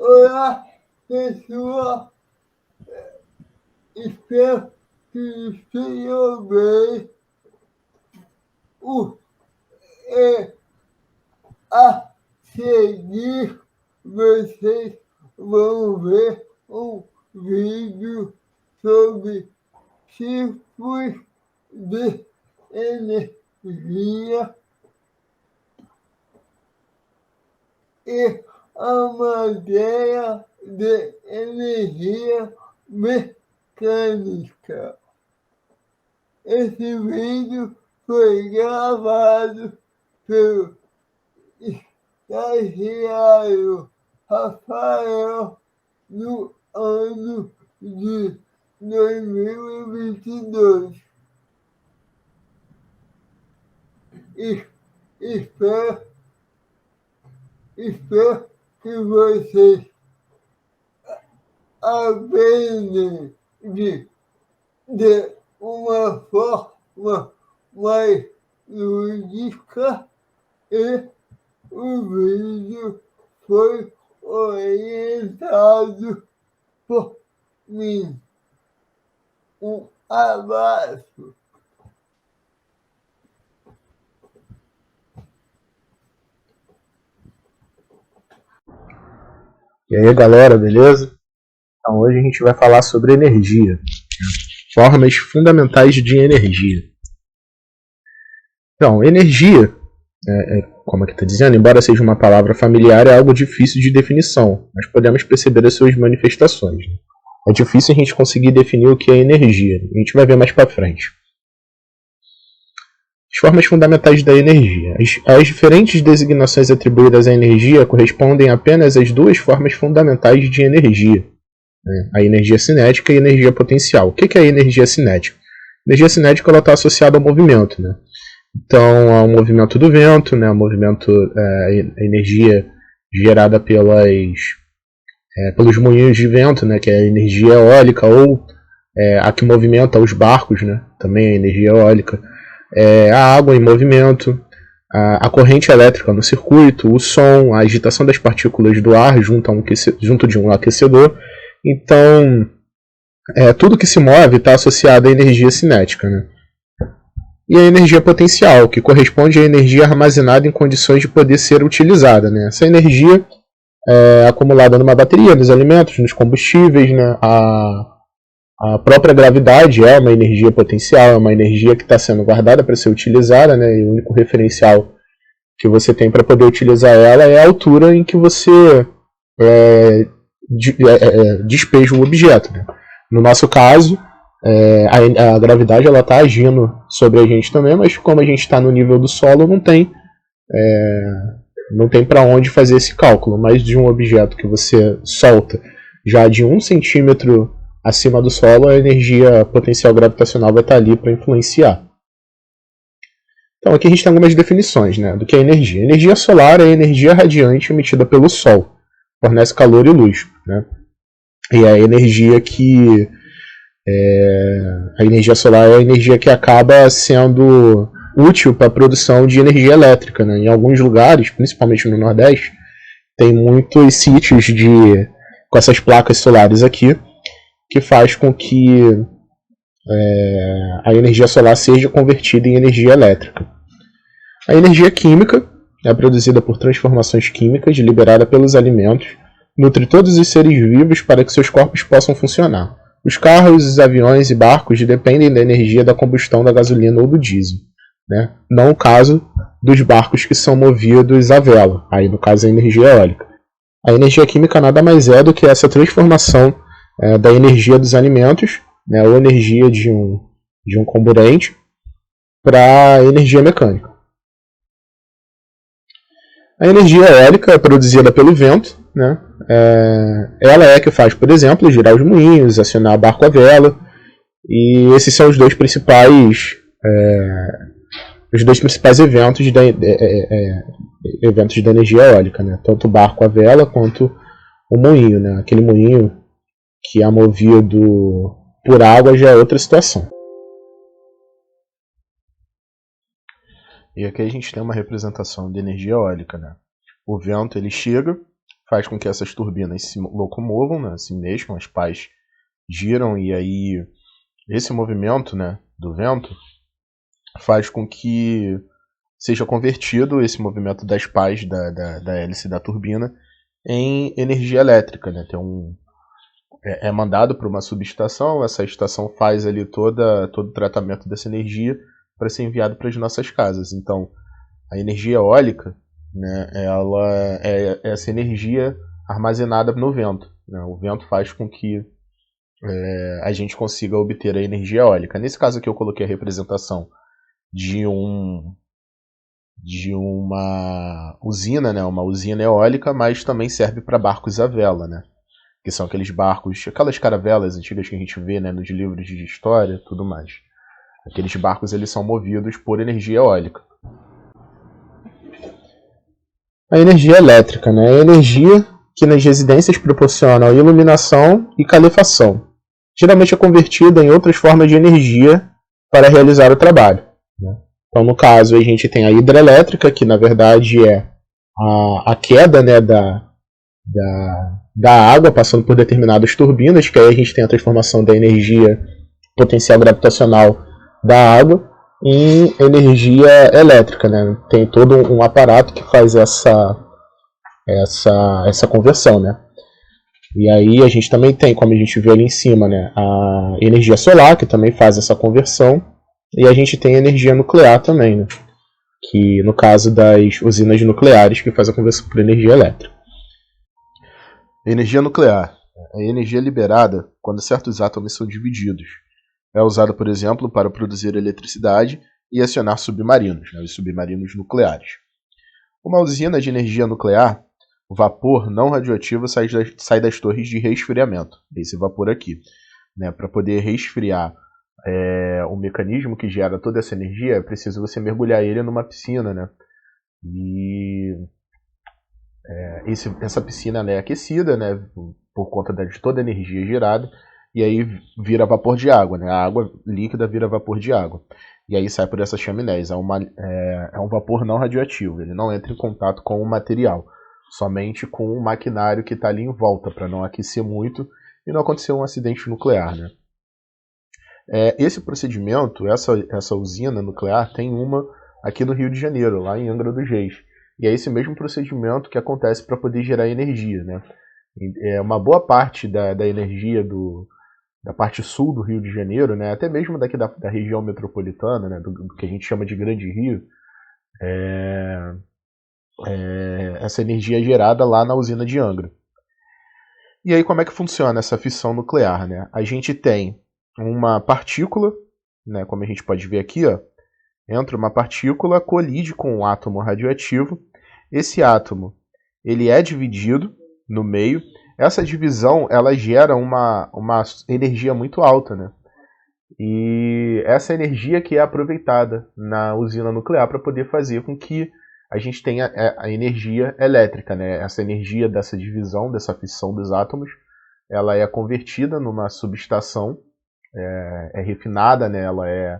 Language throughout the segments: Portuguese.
Olá, pessoal. Espero que estejam bem. O, é, a seguir, vocês vão ver um vídeo sobre tipos de energia e a matéria de energia mecânica. Esse vídeo foi gravado pelo estagiário Rafael no ano de 2022. Espero que vocês aprendam de uma forma mais lúdica e o vídeo foi orientado por mim. Um abraço. E aí galera, beleza? Então hoje a gente vai falar sobre energia, formas fundamentais de energia. Então, energia, como aqui está dizendo, embora seja uma palavra familiar, é algo difícil de definição, mas podemos perceber as suas manifestações. É difícil a gente conseguir definir o que é energia, a gente vai ver mais para frente. As formas fundamentais da energia. As diferentes designações atribuídas à energia correspondem apenas às duas formas fundamentais de energia, né? A energia cinética e a energia potencial. O que é a energia cinética? A energia cinética está associada ao movimento, né? Então, ao movimento do vento, né? A energia gerada pelos moinhos de vento, né? Que é a energia eólica, ou a que movimenta os barcos, né? Também é energia eólica. A água em movimento, a corrente elétrica no circuito, o som, a agitação das partículas do ar junto de um aquecedor. Então, tudo que se move está associado à energia cinética, né? E a energia potencial, que corresponde à energia armazenada em condições de poder ser utilizada, né? Essa energia é acumulada numa bateria, nos alimentos, nos combustíveis, né? A própria gravidade é uma energia potencial, é uma energia que está sendo guardada para ser utilizada, né? E o único referencial que você tem para poder utilizar ela é a altura em que você despeja o objeto, né? No nosso caso, a gravidade está agindo sobre a gente também, mas como a gente está no nível do solo, não tem para onde fazer esse cálculo. Mas de um objeto que você solta já de 1 centímetro acima do solo, a energia potencial gravitacional vai estar ali para influenciar. Então aqui a gente tem algumas definições, né, do que é energia. Energia solar é a energia radiante emitida pelo Sol, fornece calor e luz, né? E a energia a energia solar é a energia que acaba sendo útil para a produção de energia elétrica, né? Em alguns lugares, principalmente no Nordeste, tem muitos sítios com essas placas solares aqui, que faz com que a energia solar seja convertida em energia elétrica. A energia química é produzida por transformações químicas liberada pelos alimentos, nutre todos os seres vivos para que seus corpos possam funcionar. Os carros, os aviões e barcos dependem da energia da combustão da gasolina ou do diesel, né? Não o caso dos barcos que são movidos a vela, aí no caso é a energia eólica. A energia química nada mais é do que essa transformação da energia dos alimentos, né, ou energia de um comburente, para energia mecânica. A energia eólica é produzida pelo vento, né? Ela é que faz, por exemplo, girar os moinhos, acionar barco à vela, e esses são os dois principais eventos da energia eólica, né? Tanto o barco à vela quanto o moinho, né? Aquele moinho que é movido por água já é outra situação. E aqui a gente tem uma representação de energia eólica, né? O vento ele chega faz com que essas turbinas se locomovam, né, se mexam, as pás giram, e aí esse movimento, né, do vento faz com que seja convertido esse movimento das pás da hélice da turbina em energia elétrica, né? É mandado para uma subestação, essa estação faz ali todo o tratamento dessa energia para ser enviado para as nossas casas. Então, a energia eólica, né, ela é essa energia armazenada no vento, né? O vento faz com que a gente consiga obter a energia eólica. Nesse caso aqui eu coloquei a representação de uma usina, né, uma usina eólica, mas também serve para barcos à vela, né, que são aqueles barcos, aquelas caravelas antigas que a gente vê, né, nos livros de história, tudo mais. Aqueles barcos eles são movidos por energia eólica. A energia elétrica, né, é a energia que nas residências proporciona iluminação e calefação. Geralmente é convertida em outras formas de energia para realizar o trabalho, né? Então, no caso, a gente tem a hidrelétrica, que na verdade é a queda, né, da água passando por determinadas turbinas, que aí a gente tem a transformação da energia potencial gravitacional da água em energia elétrica, né? Tem todo um aparato que faz essa conversão, né? E aí a gente também tem, como a gente viu ali em cima, né, a energia solar, que também faz essa conversão. E a gente tem a energia nuclear também, né? Que no caso das usinas nucleares, que faz a conversão por energia elétrica. Energia nuclear é a energia liberada quando certos átomos são divididos. É usada, por exemplo, para produzir eletricidade e acionar submarinos, né, os submarinos nucleares. Uma usina de energia nuclear, o vapor não radioativo sai das torres de resfriamento, esse vapor aqui, né, para poder resfriar o mecanismo que gera toda essa energia, é preciso você mergulhar ele numa piscina, né? E essa piscina é aquecida, né, por conta de toda a energia gerada, e aí vira vapor de água, né? A água líquida vira vapor de água. E aí sai por essas chaminés. É um vapor não radioativo, ele não entra em contato com o material, somente com o maquinário que está ali em volta, para não aquecer muito e não acontecer um acidente nuclear, né? Esse procedimento, essa usina nuclear, tem uma aqui no Rio de Janeiro, lá em Angra dos Reis. E é esse mesmo procedimento que acontece para poder gerar energia, né? Uma boa parte da energia da parte sul do Rio de Janeiro, né, até mesmo daqui da região metropolitana, né, do que a gente chama de Grande Rio, essa energia é gerada lá na usina de Angra. E aí como é que funciona essa fissão nuclear, né? A gente tem uma partícula, né, como a gente pode ver aqui, ó, entra uma partícula, colide com um átomo radioativo. Esse átomo ele é dividido no meio. Essa divisão ela gera uma energia muito alta, né? E essa energia que é aproveitada na usina nuclear para poder fazer com que a gente tenha a energia elétrica, né? Essa energia dessa divisão, dessa fissão dos átomos, ela é convertida numa subestação, é refinada, né? Ela é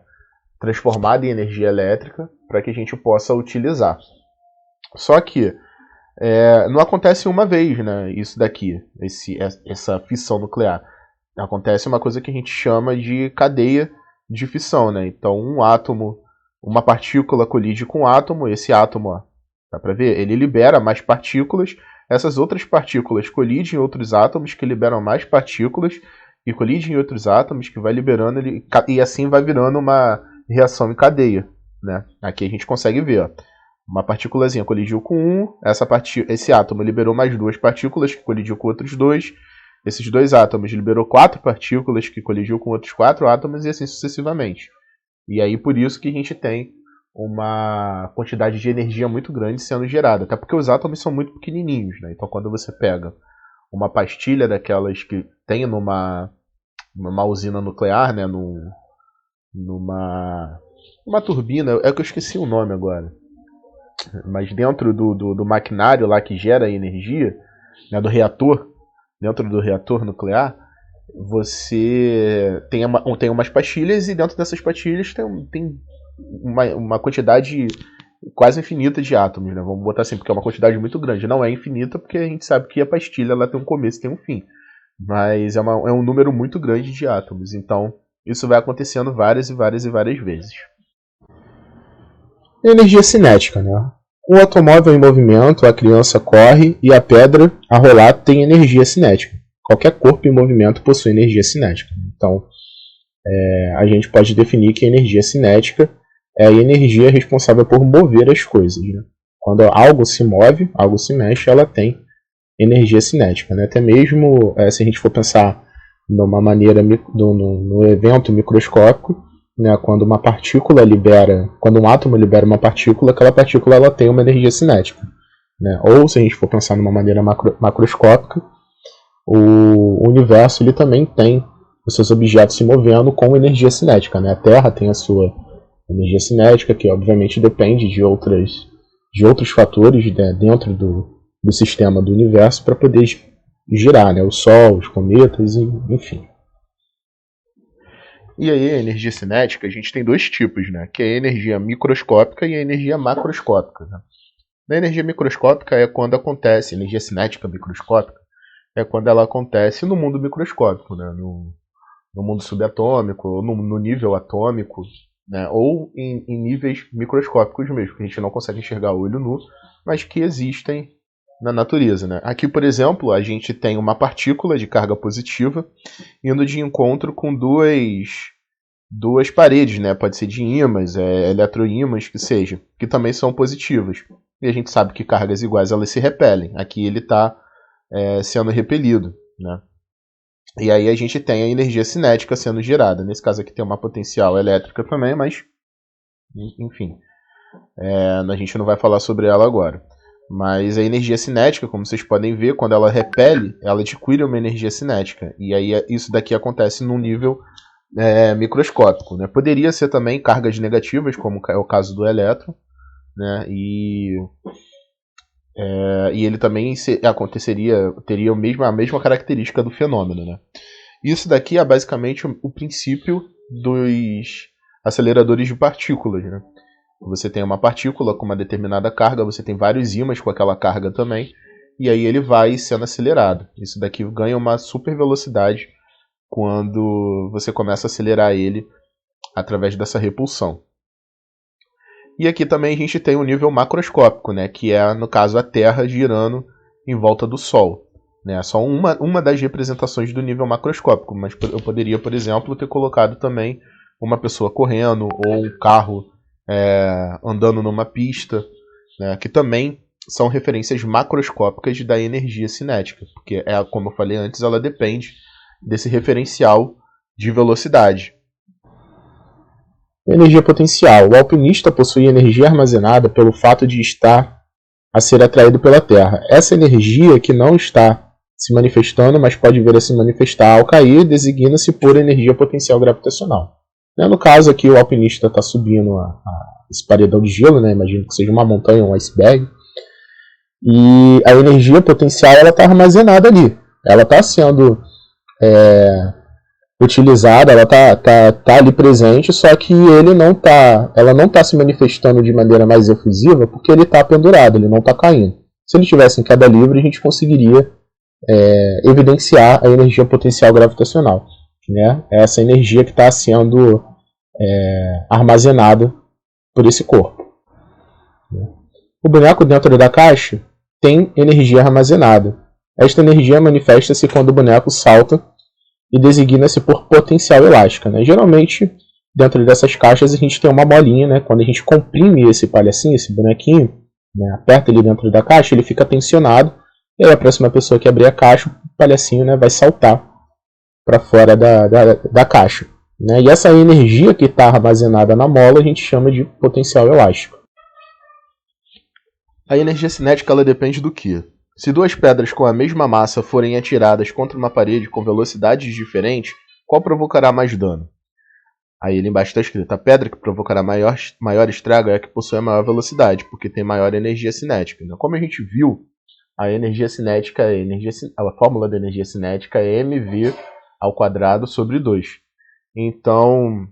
transformada em energia elétrica para que a gente possa utilizar. Só que não acontece uma vez, né, isso daqui, essa fissão nuclear. Acontece uma coisa que a gente chama de cadeia de fissão, né? Então uma partícula colide com um átomo, esse átomo, ó, dá para ver, ele libera mais partículas, essas outras partículas colidem em outros átomos que liberam mais partículas, e colide em outros átomos que vai liberando e assim vai virando uma reação em cadeia, né? Aqui a gente consegue ver, ó, uma partículazinha colidiu com esse átomo liberou mais duas partículas que colidiu com outros dois, esses dois átomos liberou 4 partículas que colidiu com outros 4 átomos e assim sucessivamente. E aí por isso que a gente tem uma quantidade de energia muito grande sendo gerada, até porque os átomos são muito pequenininhos, né? Então quando você pega uma pastilha daquelas que tem numa usina nuclear, né, numa turbina, é que eu esqueci o nome agora, mas dentro do maquinário lá que gera a energia, né, do reator, dentro do reator nuclear, você tem umas pastilhas e dentro dessas pastilhas tem uma quantidade quase infinita de átomos, né? Vamos botar assim, porque é uma quantidade muito grande. Não é infinita, porque a gente sabe que a pastilha ela tem um começo e tem um fim. Mas é um número muito grande de átomos. Então, isso vai acontecendo várias e várias e várias vezes. Energia cinética, né? O automóvel em movimento, a criança corre e a pedra a rolar tem energia cinética. Qualquer corpo em movimento possui energia cinética. Então, a gente pode definir que a energia cinética é a energia responsável por mover as coisas. Né? Quando algo se move, algo se mexe, ela tem energia cinética. Né? Até mesmo se a gente for pensar numa maneira no evento microscópico, né? Quando uma partícula quando um átomo libera uma partícula, aquela partícula ela tem uma energia cinética. Né? Ou se a gente for pensar numa maneira macroscópica, o universo ele também tem os seus objetos se movendo com energia cinética. Né? A Terra tem a sua energia cinética, que obviamente depende de outros fatores, né, dentro do sistema do universo para poder girar, né, o Sol, os cometas, enfim. E aí a energia cinética, a gente tem dois tipos, né, que é a energia microscópica e a energia macroscópica. Né? Na energia microscópica é quando acontece, energia cinética microscópica é quando ela acontece no mundo microscópico, né, no mundo subatômico, no nível atômico, né, ou em níveis microscópicos mesmo, que a gente não consegue enxergar a olho nu, mas que existem na natureza. Né? Aqui, por exemplo, a gente tem uma partícula de carga positiva indo de encontro com duas paredes, né? Pode ser de ímãs, eletroímãs, que seja, que também são positivas. E a gente sabe que cargas iguais elas se repelem. Aqui ele está sendo repelido. Né? E aí a gente tem a energia cinética sendo gerada. Nesse caso aqui tem uma potencial elétrica também, mas enfim, a gente não vai falar sobre ela agora. Mas a energia cinética, como vocês podem ver, quando ela repele, ela adquire uma energia cinética. E aí isso daqui acontece num nível microscópico. Né? Poderia ser também cargas negativas, como é o caso do elétron. Né? E ele também teria a mesma característica do fenômeno. Né? Isso daqui é basicamente o princípio dos aceleradores de partículas. Né? Você tem uma partícula com uma determinada carga, você tem vários ímãs com aquela carga também, e aí ele vai sendo acelerado. Isso daqui ganha uma super velocidade quando você começa a acelerar ele através dessa repulsão. E aqui também a gente tem o nível macroscópico, né, que é, no caso, a Terra girando em volta do Sol. Né, só uma das representações do nível macroscópico, mas eu poderia, por exemplo, ter colocado também uma pessoa correndo ou um carro andando numa pista, né, que também são referências macroscópicas da energia cinética, porque, como eu falei antes, ela depende desse referencial de velocidade. Energia potencial. O alpinista possui energia armazenada pelo fato de estar a ser atraído pela Terra. Essa energia que não está se manifestando, mas pode vir a se manifestar ao cair, designa-se por energia potencial gravitacional. No caso aqui, o alpinista está subindo esse paredão de gelo, né? Imagino que seja uma montanha, um iceberg, e a energia potencial está armazenada ali. Ela está sendo utilizada, ela tá ali presente, só que ela não está se manifestando de maneira mais efusiva porque ele está pendurado, ele não está caindo. Se ele tivesse em queda livre, a gente conseguiria evidenciar a energia potencial gravitacional. Né? Essa energia que está sendo armazenada por esse corpo. O boneco dentro da caixa tem energia armazenada. Esta energia manifesta-se quando o boneco salta e designa-se por potencial elástica. Né? Geralmente, dentro dessas caixas, a gente tem uma bolinha. Né? Quando a gente comprime esse palhacinho, esse bonequinho, né? Aperta ele dentro da caixa, ele fica tensionado, e aí a próxima pessoa que abrir a caixa, o palhacinho, né, vai saltar para fora da caixa. Né? E essa energia que está armazenada na mola a gente chama de potencial elástico. A energia cinética ela depende do quê? Se duas pedras com a mesma massa forem atiradas contra uma parede com velocidades diferentes, qual provocará mais dano? Aí ali embaixo está escrito: a pedra que provocará maior estrago é a que possui a maior velocidade, porque tem maior energia cinética. Como a gente viu, a energia cinética a fórmula da energia cinética é mv² sobre 2. Então,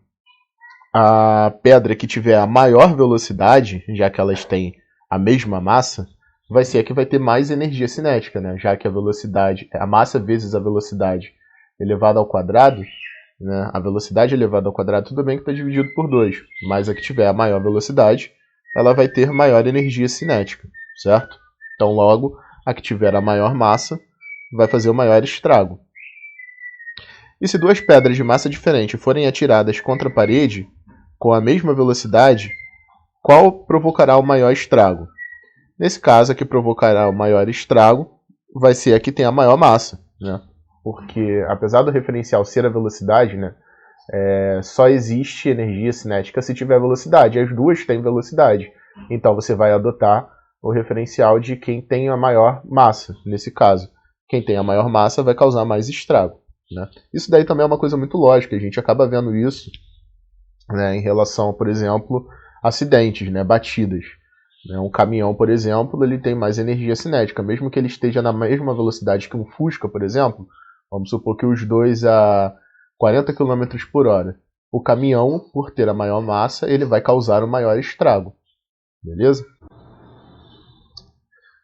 a pedra que tiver a maior velocidade, já que elas têm a mesma massa, vai ser a que vai ter mais energia cinética, né? Já que a velocidade, a massa vezes a velocidade elevada ao quadrado, né? A velocidade elevada ao quadrado, tudo bem que está dividido por 2, mas a que tiver a maior velocidade, ela vai ter maior energia cinética, certo? Então, logo, a que tiver a maior massa vai fazer o maior estrago. E se duas pedras de massa diferente forem atiradas contra a parede com a mesma velocidade, qual provocará o maior estrago? Nesse caso, a que provocará o maior estrago vai ser a que tem a maior massa, né? Porque, apesar do referencial ser a velocidade, né, só existe energia cinética se tiver velocidade. As duas têm velocidade. Então, você vai adotar o referencial de quem tem a maior massa, nesse caso. Quem tem a maior massa vai causar mais estrago, né? Isso daí também é uma coisa muito lógica. A gente acaba vendo isso, né, em relação, por exemplo, a acidentes, né, batidas. Um caminhão, por exemplo, ele tem mais energia cinética. Mesmo que ele esteja na mesma velocidade que um Fusca, por exemplo, vamos supor que os dois a 40 km por hora. O caminhão, por ter a maior massa, ele vai causar o maior estrago. Beleza?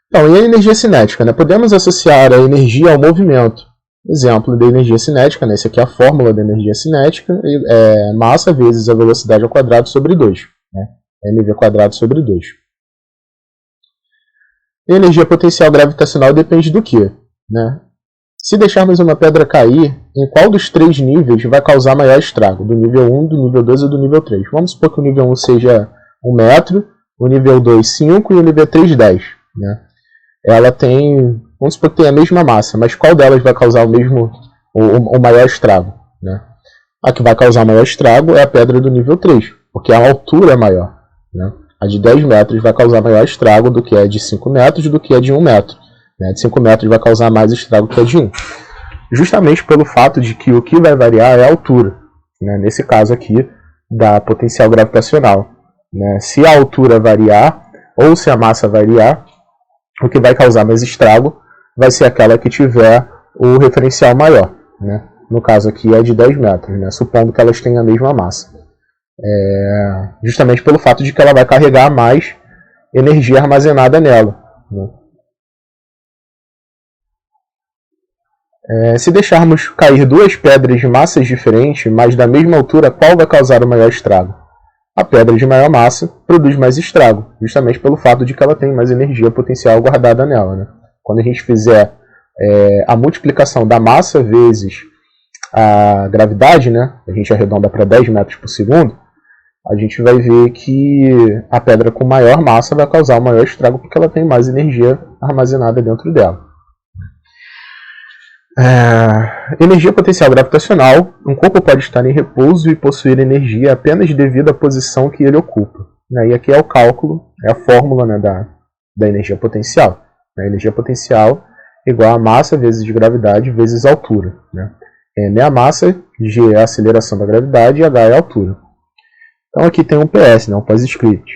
Então, e a energia cinética, né? Podemos associar a energia ao movimento. Exemplo da energia cinética, né? Essa aqui é a fórmula da energia cinética. Massa vezes a velocidade ao quadrado sobre 2. Né? mv quadrado sobre 2. A energia potencial gravitacional depende do quê? Né? Se deixarmos uma pedra cair, em qual dos 3 níveis vai causar maior estrago? Do nível 1, do nível 2 ou do nível 3? Vamos supor que o nível 1 seja 1 metro, o nível 2 5 e o nível 3 10. Né? Ela tem, vamos supor que tem a mesma massa, mas qual delas vai causar o maior estrago? Né? A que vai causar o maior estrago é a pedra do nível 3, porque a altura é maior. Né? A de 10 metros vai causar maior estrago do que a de 5 metros do que a de 1 metro. A de 5 metros vai causar mais estrago que a de 1. Justamente pelo fato de que o que vai variar é a altura. Né? Nesse caso aqui, da potencial gravitacional. Né? Se a altura variar, ou se a massa variar, o que vai causar mais estrago vai ser aquela que tiver o referencial maior. Né? No caso aqui é de 10 metros, né? Supondo que elas tenham a mesma massa. Justamente pelo fato de que ela vai carregar mais energia armazenada nela. Né? Se deixarmos cair duas pedras de massas diferentes, mas da mesma altura, qual vai causar o maior estrago? A pedra de maior massa produz mais estrago, justamente pelo fato de que ela tem mais energia potencial guardada nela. Né? Quando a gente fizer a multiplicação da massa vezes a gravidade, né? A gente arredonda para 10 metros por segundo, a gente vai ver que a pedra com maior massa vai causar o maior estrago porque ela tem mais energia armazenada dentro dela. Energia potencial gravitacional. Um corpo pode estar em repouso e possuir energia apenas devido à posição que ele ocupa. E aqui é o cálculo, é a fórmula, né, da energia potencial. A energia potencial é igual a massa vezes gravidade vezes altura. Né? M é a massa, G é a aceleração da gravidade e H é a altura. Então aqui tem um PS, né, um pós-script.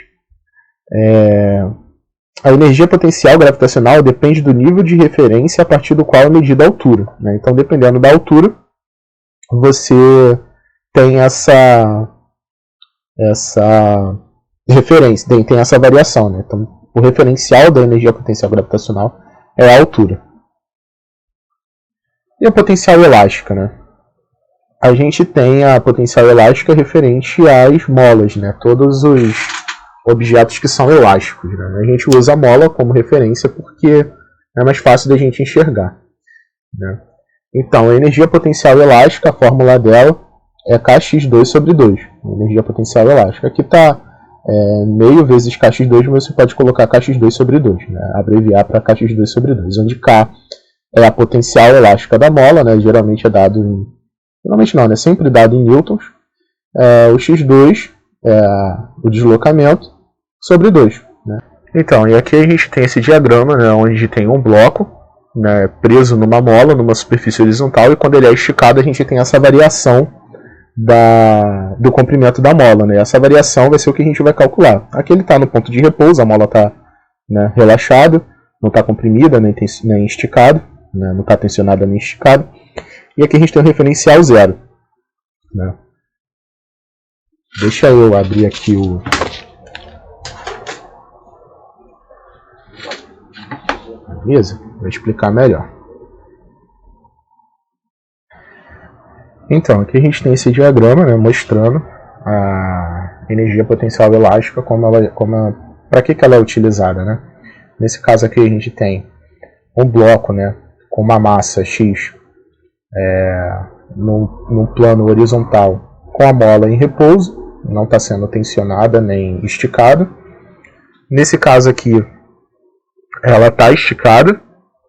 A energia potencial gravitacional depende do nível de referência a partir do qual é medida a altura. Né? Então, dependendo da altura, você tem essa referência, tem essa variação. Né? Então, o referencial da energia potencial gravitacional é a altura. E a potencial elástica? Né? A gente tem a potencial elástica referente às molas, né? Todos os objetos que são elásticos. Né? A gente usa a mola como referência porque é mais fácil da gente enxergar. Né? Então, a energia potencial elástica, a fórmula dela é kx2 sobre 2. A energia potencial elástica. Aqui está meio vezes kx2, mas você pode colocar kx2 sobre 2. Né? Abreviar para kx2 sobre 2. Onde k é a potencial elástica da mola, né? Geralmente é dado em... Geralmente não, né? Sempre dado em newtons. O x2 é o deslocamento sobre 2. Né? Então, e aqui a gente tem esse diagrama, né, onde tem um bloco, né, preso numa mola, numa superfície horizontal, e quando ele é esticado a gente tem essa variação do comprimento da mola. Né? Essa variação vai ser o que a gente vai calcular. Aqui ele está no ponto de repouso, a mola está, né, relaxada, não está comprimida nem esticada, né, não está tensionada nem esticada. E aqui a gente tem o referencial zero. Né? Deixa eu abrir aqui a mesa para explicar melhor. Então, aqui a gente tem esse diagrama, né, mostrando a energia potencial elástica, para que ela é utilizada, né? Nesse caso aqui a gente tem um bloco, né, com uma massa X num plano horizontal com a mola em repouso, não está sendo tensionada nem esticada. Nesse caso aqui, ela está esticada,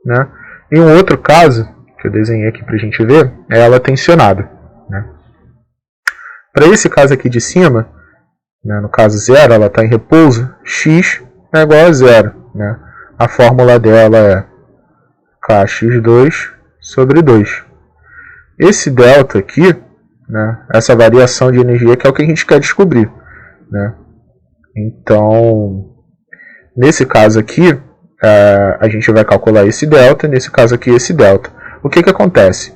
né? Em um outro caso, que eu desenhei aqui para a gente ver, é ela tensionada, né? Para esse caso aqui de cima, né, no caso 0, ela está em repouso, x é igual a 0. Né? A fórmula dela é kx2 sobre 2. Esse delta aqui, né, essa variação de energia, que é o que a gente quer descobrir. Né? Então, nesse caso aqui, a gente vai calcular esse delta, nesse caso aqui esse delta. O que acontece?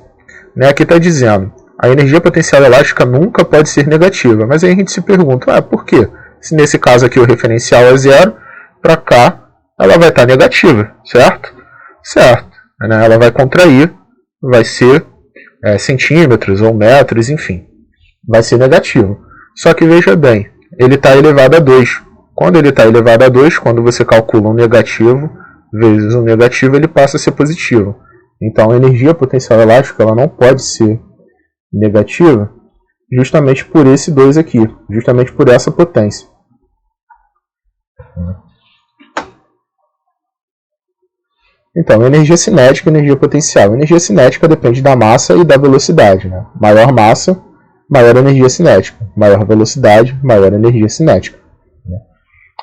Né, aqui está dizendo, a energia potencial elástica nunca pode ser negativa, mas aí a gente se pergunta, por quê? Se nesse caso aqui o referencial é 0, para cá ela vai estar negativa, certo? Certo. Né, ela vai contrair, vai ser centímetros ou metros, enfim, vai ser negativo. Só que veja bem, ele está elevado a 2. Quando ele está elevado a 2, quando você calcula um negativo vezes um negativo, ele passa a ser positivo. Então a energia potencial elástica ela não pode ser negativa justamente por esse 2 aqui, justamente por essa potência. Então, energia cinética e energia potencial. Energia cinética depende da massa e da velocidade. Né? Maior massa, maior energia cinética. Maior velocidade, maior energia cinética.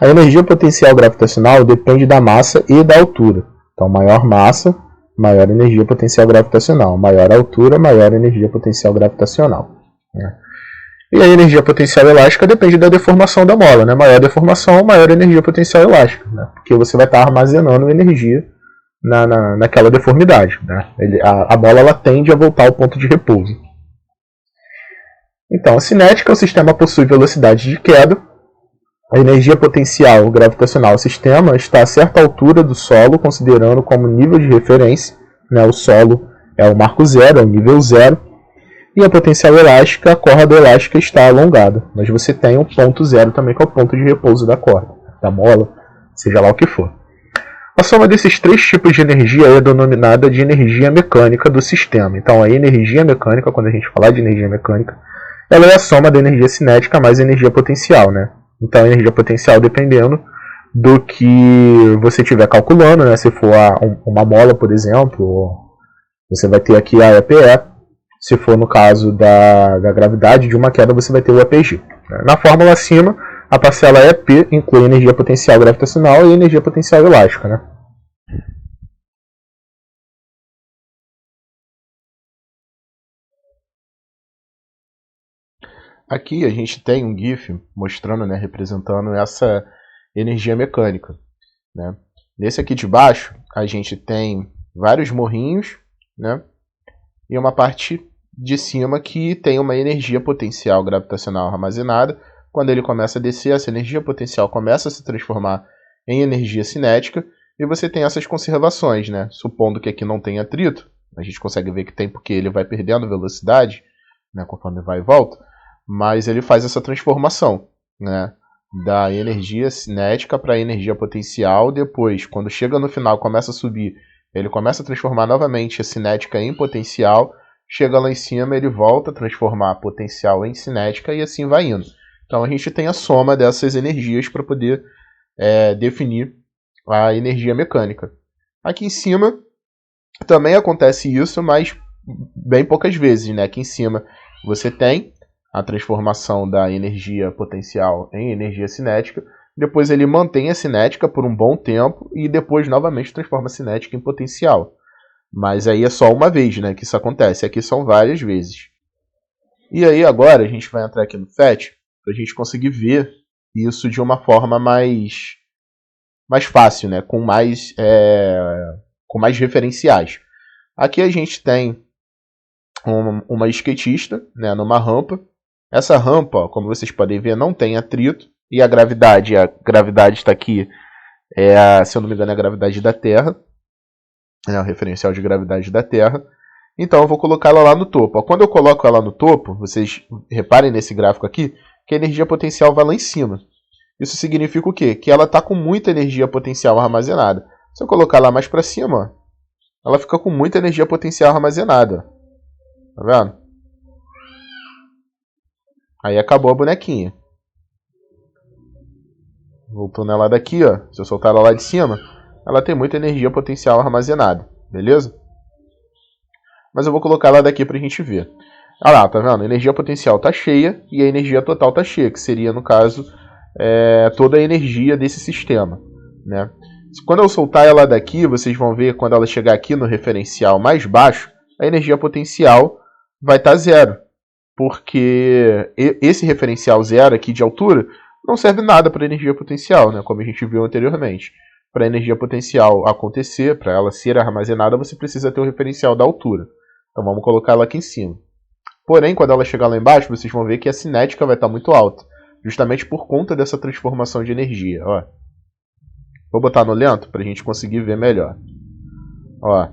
A energia potencial gravitacional depende da massa e da altura. Então, maior massa, maior energia potencial gravitacional. Maior altura, maior energia potencial gravitacional. E a energia potencial elástica depende da deformação da mola. Né? Maior deformação, maior energia potencial elástica. Né? Porque você vai estar armazenando energia naquela deformidade. Né? A mola ela tende a voltar ao ponto de repouso. Então, a cinética, o sistema possui velocidade de queda. A energia potencial gravitacional do sistema está a certa altura do solo, considerando como nível de referência. Né? O solo é o marco zero, é o nível zero. E a potencial elástica, a corda elástica está alongada. Mas você tem um ponto zero também, que é o ponto de repouso da corda, da mola, seja lá o que for. A soma desses três tipos de energia é denominada de energia mecânica do sistema. Então, a energia mecânica, quando a gente falar de energia mecânica, ela é a soma da energia cinética mais a energia potencial. Né? Então, a energia potencial, dependendo do que você estiver calculando, né? Se for uma mola, por exemplo, você vai ter aqui a EPE. Se for no caso da gravidade de uma queda, você vai ter o EPG. Na fórmula acima, a parcela EP inclui energia potencial gravitacional e energia potencial elástica. Né? Aqui a gente tem um GIF mostrando, né, representando essa energia mecânica. Né? Nesse aqui de baixo, a gente tem vários morrinhos, né? E uma parte de cima que tem uma energia potencial gravitacional armazenada. Quando ele começa a descer, essa energia potencial começa a se transformar em energia cinética e você tem essas conservações, né? Supondo que aqui não tem atrito, a gente consegue ver que tem porque ele vai perdendo velocidade, né, conforme vai e volta, mas ele faz essa transformação, né, da energia cinética para a energia potencial. Depois, quando chega no final, começa a subir, ele começa a transformar novamente a cinética em potencial. Chega lá em cima, ele volta a transformar a potencial em cinética e assim vai indo. Então a gente tem a soma dessas energias para poder definir a energia mecânica. Aqui em cima também acontece isso, mas bem poucas vezes. Né? Aqui em cima você tem a transformação da energia potencial em energia cinética. Depois ele mantém a cinética por um bom tempo e depois novamente transforma a cinética em potencial. Mas aí é só uma vez, né, que isso acontece. Aqui são várias vezes. E aí agora a gente vai entrar aqui no FET para a gente conseguir ver isso de uma forma mais fácil, né, com mais referenciais. Aqui a gente tem uma skatista, né, numa rampa. Essa rampa, ó, como vocês podem ver, não tem atrito. E a gravidade está aqui, se eu não me engano, é a gravidade da Terra. É o referencial de gravidade da Terra. Então eu vou colocar ela lá no topo. Ó, quando eu coloco ela no topo, vocês reparem nesse gráfico aqui, que a energia potencial vai lá em cima. Isso significa o quê? Que ela está com muita energia potencial armazenada. Se eu colocar lá mais para cima, ó, ela fica com muita energia potencial armazenada. Tá vendo? Aí acabou a bonequinha. Voltando ela daqui, ó. Se eu soltar ela lá de cima, ela tem muita energia potencial armazenada. Beleza? Mas eu vou colocar ela daqui pra gente ver. Olha lá, tá vendo? A energia potencial tá cheia e a energia total tá cheia, que seria, no caso, toda a energia desse sistema, né? Quando eu soltar ela daqui, vocês vão ver quando ela chegar aqui no referencial mais baixo, a energia potencial vai estar zero. Porque esse referencial zero aqui de altura não serve nada para energia potencial, né? Como a gente viu anteriormente. Para a energia potencial acontecer, para ela ser armazenada, você precisa ter o referencial da altura. Então vamos colocar ela aqui em cima. Porém, quando ela chegar lá embaixo, vocês vão ver que a cinética vai estar muito alta. Justamente por conta dessa transformação de energia. Ó. Vou botar no lento para a gente conseguir ver melhor. Ó.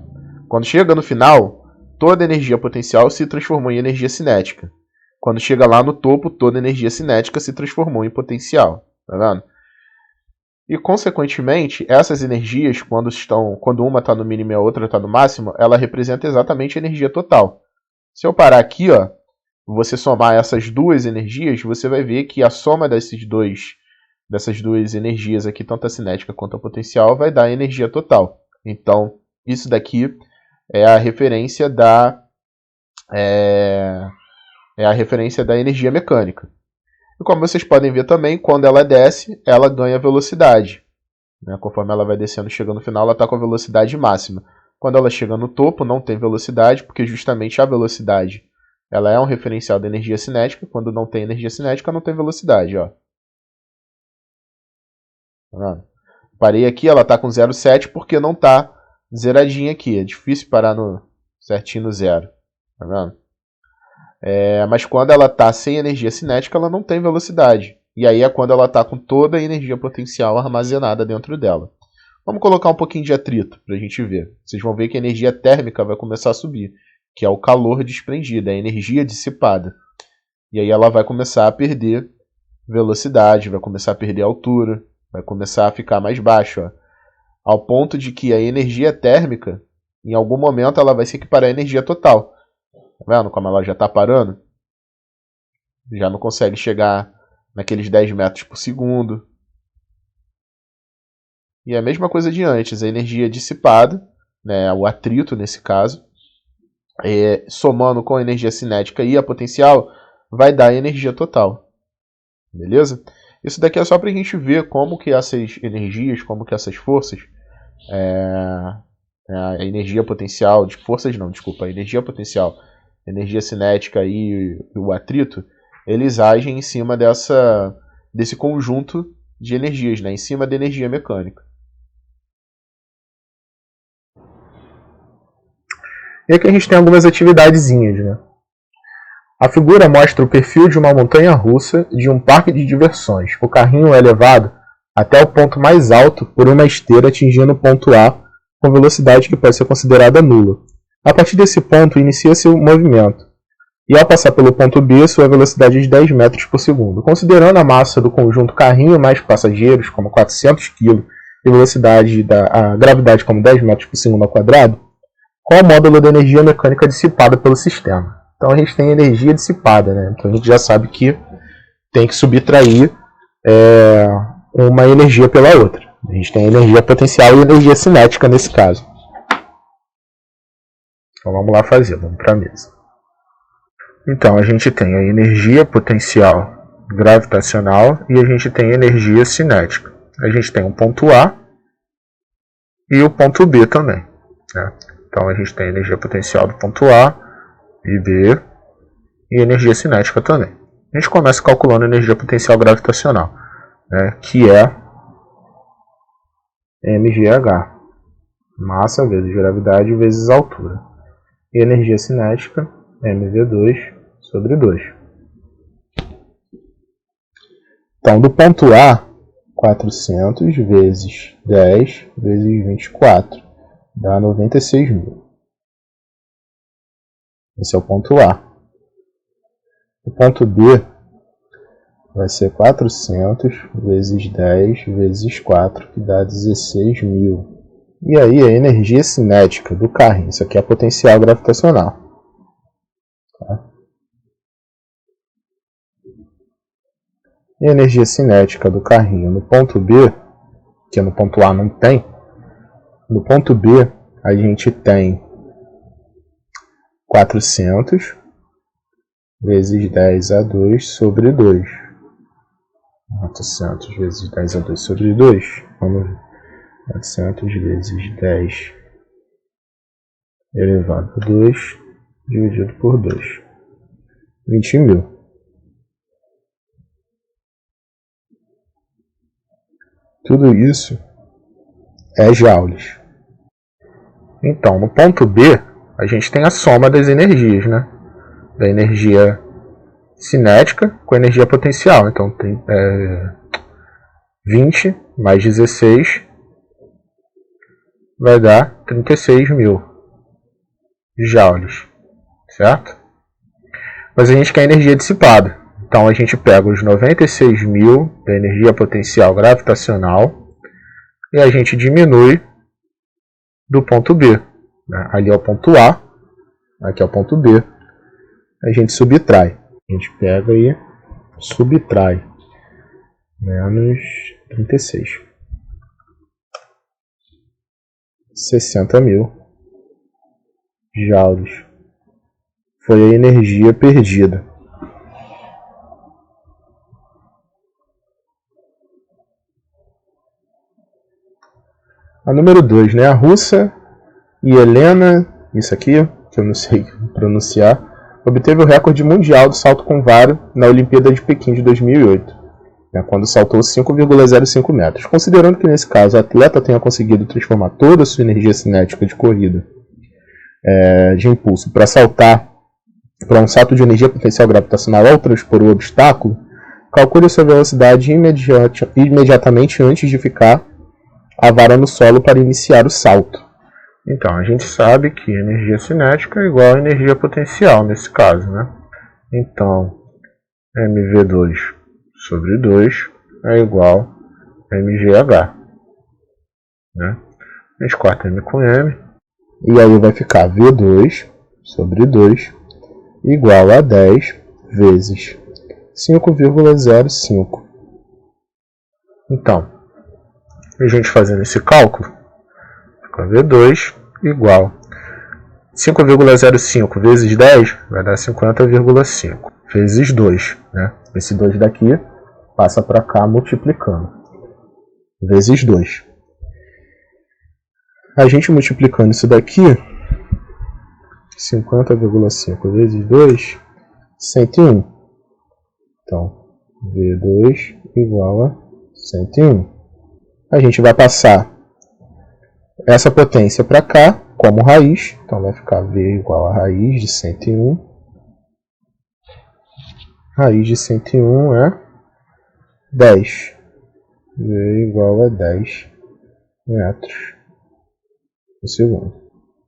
Quando chega no final, toda a energia potencial se transformou em energia cinética. Quando chega lá no topo, toda a energia cinética se transformou em potencial. Tá vendo? E, consequentemente, essas energias, quando uma está no mínimo e a outra está no máximo, ela representa exatamente a energia total. Se eu parar aqui, ó, você somar essas duas energias, você vai ver que a soma dessas duas energias aqui, tanto a cinética quanto a potencial, vai dar a energia total. Então, isso daqui é a referência da energia mecânica. E como vocês podem ver também, quando ela desce, ela ganha velocidade. Né? Conforme ela vai descendo, chegando no final, ela está com a velocidade máxima. Quando ela chega no topo, não tem velocidade, porque justamente a velocidade ela é um referencial da energia cinética. Quando não tem energia cinética, não tem velocidade. Ó. Tá, parei aqui, ela está com 0,7 porque não está zeradinha aqui. É difícil parar certinho no zero. Tá vendo? Mas quando ela está sem energia cinética, ela não tem velocidade. E aí é quando ela está com toda a energia potencial armazenada dentro dela. Vamos colocar um pouquinho de atrito para a gente ver. Vocês vão ver que a energia térmica vai começar a subir, que é o calor desprendido, é a energia dissipada. E aí ela vai começar a perder velocidade, vai começar a perder altura, vai começar a ficar mais baixa. Ao ponto de que a energia térmica, em algum momento, ela vai se equiparar à energia total. Tá vendo como ela já está parando? Já não consegue chegar naqueles 10 metros por segundo. E a mesma coisa de antes, a energia dissipada, né, o atrito nesse caso, somando com a energia cinética e a potencial, vai dar a energia total. Beleza? Isso daqui é só para a gente ver como que essas energias, como que essas forças, a energia potencial, a energia potencial, a energia cinética e o atrito, eles agem em cima desse conjunto de energias, né, em cima da energia mecânica. E aqui a gente tem algumas atividadezinhas, né? A figura mostra o perfil de uma montanha-russa de um parque de diversões. O carrinho é levado até o ponto mais alto por uma esteira atingindo o ponto A com velocidade que pode ser considerada nula. A partir desse ponto inicia-se o movimento. E ao passar pelo ponto B, sua velocidade é de 10 metros por segundo. Considerando a massa do conjunto carrinho mais passageiros, como 400 kg, e a gravidade como 10 metros por segundo ao quadrado, qual o módulo da energia mecânica dissipada pelo sistema? Então a gente tem energia dissipada, né? Então a gente já sabe que tem que subtrair uma energia pela outra. A gente tem energia potencial e energia cinética nesse caso. Então vamos lá fazer, vamos para a mesa. Então a gente tem a energia potencial gravitacional e a gente tem a energia cinética. A gente tem o ponto A e o ponto B também, né? Então a gente tem a energia potencial do ponto A e B e energia cinética também. A gente começa calculando a energia potencial gravitacional, né, que é mgh, massa vezes gravidade vezes altura. E energia cinética, mv2 sobre 2. Então, do ponto A, 400 vezes 10 vezes 24 dá 96 mil. Esse é o ponto A. O ponto B vai ser 400 vezes 10 vezes 4, que dá 16 mil. E aí a energia cinética do carrinho, isso aqui é a potencial gravitacional. Tá? E a energia cinética do carrinho no ponto B, que no ponto A não tem, no ponto B a gente tem 400 vezes 10 a 2 sobre 2. 400 vezes 10 a 2 sobre 2. Vamos ver. 400 vezes 10 elevado a 2 dividido por 2. 20 mil. Tudo isso é joules. Então, no ponto B, a gente tem a soma das energias, né? Da energia cinética com a energia potencial. Então, tem 20 mais 16 vai dar 36 mil joules, certo? Mas a gente quer energia dissipada. Então, a gente pega os 96 mil da energia potencial gravitacional e a gente diminui do ponto B. Né? Ali é o ponto A, aqui é o ponto B. A gente subtrai. A gente pega e subtrai. Menos 36. 60 mil joules. Foi a energia perdida. A número 2, né? A russa Helena, isso aqui, que eu não sei pronunciar, obteve o recorde mundial do salto com vara na Olimpíada de Pequim de 2008, né, quando saltou 5,05 metros. Considerando que nesse caso o atleta tenha conseguido transformar toda a sua energia cinética de corrida de impulso para saltar para um salto de energia potencial gravitacional ao transpor o obstáculo, calcule sua velocidade imediatamente antes de ficar a vara no solo para iniciar o salto. Então, a gente sabe que energia cinética é igual a energia potencial nesse caso, né? Então, mv2 sobre 2 é igual a mgh. Né? A gente corta m com m, e aí vai ficar v2 sobre 2 igual a 10 vezes 5,05. Então, a gente fazendo esse cálculo, fica V2 igual 5,05 vezes 10 vai dar 50,5 vezes 2. Né? Esse 2 daqui passa para cá multiplicando. Vezes 2. A gente multiplicando isso daqui, 50,5 vezes 2, 101. Então, V2 igual a 101. A gente vai passar essa potência para cá como raiz. Então, vai ficar V igual a raiz de 101. Raiz de 101 é 10. V igual a 10 metros por segundo.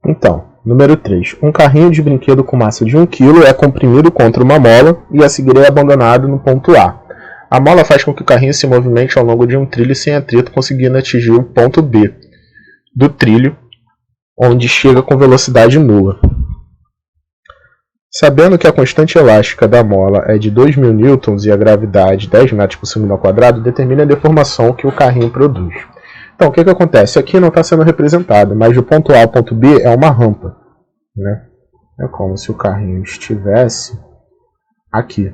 Então, número 3. Um carrinho de brinquedo com massa de 1 kg é comprimido contra uma mola e a seguir é abandonado no ponto A. A mola faz com que o carrinho se movimente ao longo de um trilho sem atrito, conseguindo atingir o ponto B do trilho, onde chega com velocidade nula. Sabendo que a constante elástica da mola é de 2.000 newtons e a gravidade 10 metros por segundo ao quadrado, determine a deformação que o carrinho produz. Então, o que acontece? Aqui não está sendo representado, mas do ponto A ao ponto B é uma rampa. Né? É como se o carrinho estivesse aqui.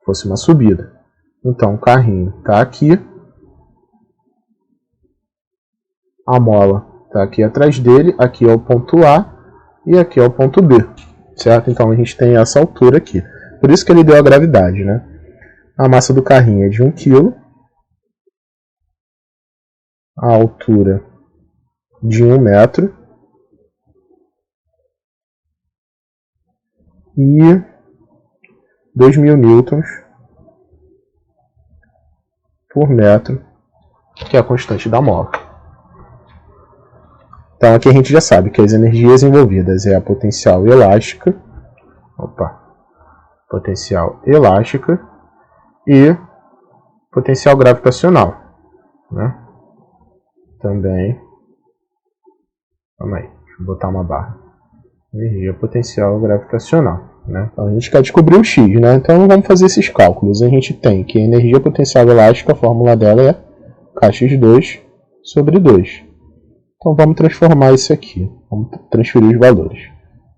Fosse uma subida. Então, o carrinho está aqui. A mola está aqui atrás dele. Aqui é o ponto A e aqui é o ponto B. Certo? Então, a gente tem essa altura aqui. Por isso que ele deu a gravidade, né? A massa do carrinho é de 1 kg. A altura de 1 metro. E 2.000 newtons por metro, que é a constante da mola. Então aqui a gente já sabe que as energias envolvidas é a potencial elástica, e potencial gravitacional, né? Também, calma aí, deixa eu botar uma barra. Energia potencial gravitacional, né? Então a gente quer descobrir o x, né? Então vamos fazer esses cálculos. A gente tem que a energia potencial elástica, a fórmula dela é kx2 sobre 2. Então vamos transformar isso aqui. Vamos transferir os valores.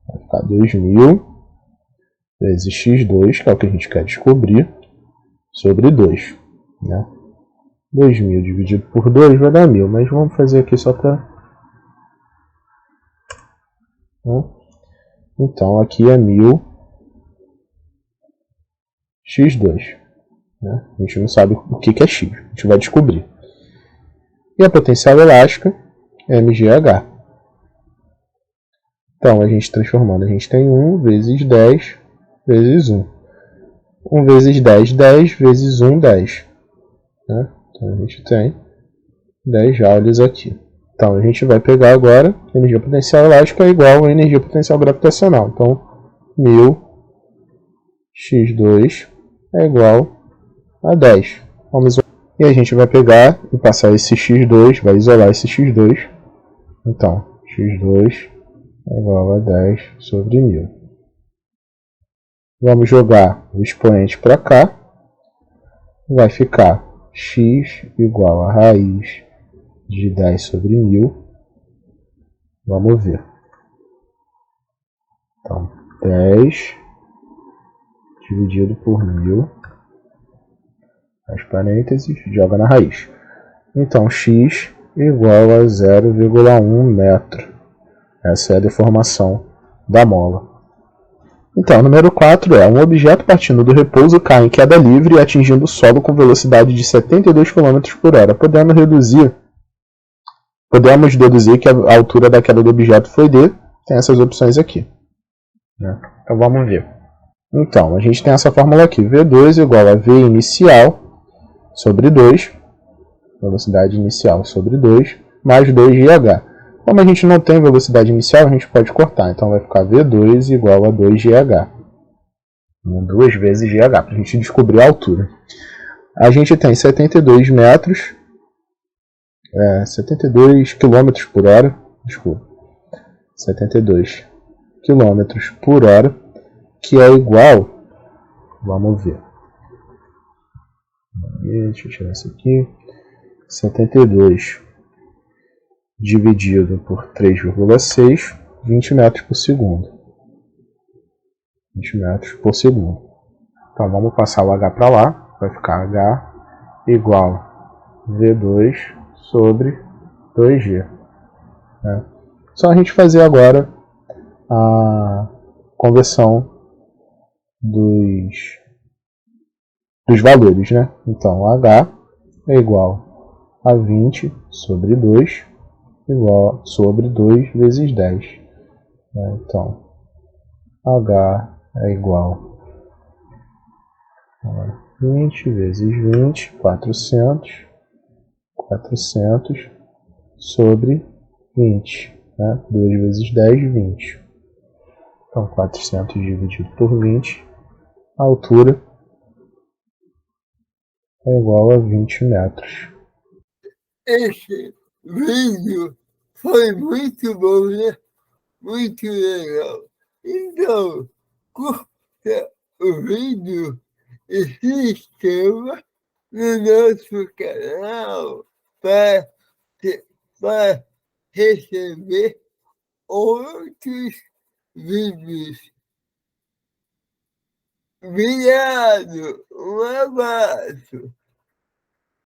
Vai ficar 2.000 vezes x2, que é o que a gente quer descobrir, sobre 2. Né? 2.000 dividido por 2 vai dar 1.000, mas vamos fazer aqui só para... Então aqui é 1.000 x2. Né? A gente não sabe o que é x, a gente vai descobrir. E a potencial elástica é mgh. Então, a gente transformando, a gente tem 1 vezes 10 vezes 1. 1 vezes 10, 10 vezes 1, 10. Né? Então, a gente tem 10 joules aqui. Então, a gente vai pegar agora a energia potencial elástica é igual à energia potencial gravitacional. Então, 1.000 x2 é igual a 10. E a gente vai pegar e passar esse x2, vai isolar esse x2. Então, x2 é igual a 10 sobre 1.000. Vamos jogar o expoente para cá. Vai ficar x igual a raiz de 10 sobre 1.000. Vamos ver. Então, 10 dividido por 1.000. As parênteses, joga na raiz. Então, x igual a 0,1 metro. Essa é a deformação da mola. Então, número 4 é: um objeto partindo do repouso cai em queda livre atingindo o solo com velocidade de 72 km por hora. Podemos deduzir que a altura da queda do objeto foi d. Tem essas opções aqui. Né? Então, vamos ver. Então, a gente tem essa fórmula aqui. V2 igual a V inicial sobre 2. Velocidade inicial sobre 2. Mais 2gh. Como a gente não tem velocidade inicial, a gente pode cortar. Então vai ficar V2 igual a 2gh. 2 vezes gh, para a gente descobrir a altura. A gente tem 72 metros, 72 km por hora, desculpa, 72 km por hora, que é igual, vamos ver, deixa eu tirar isso aqui, 72 dividido por 3,6, 20 metros por segundo. 20 metros por segundo. Então vamos passar o h para lá, vai ficar h igual a V2 sobre 2g. Né? Só a gente fazer agora a conversão dos valores. Né? Então h é igual a 20 sobre 2 igual sobre 2 vezes 10. Né? Então, h é igual a 20 vezes 20, 400 sobre 20. Né? 2 vezes 10, 20. Então, 400 dividido por 20, a altura é igual a 20 metros. Esse vídeo foi muito bom, né? Muito legal. Então, curta o vídeo e se inscreva no nosso canal para receber outros vídeos. Obrigado, um abraço.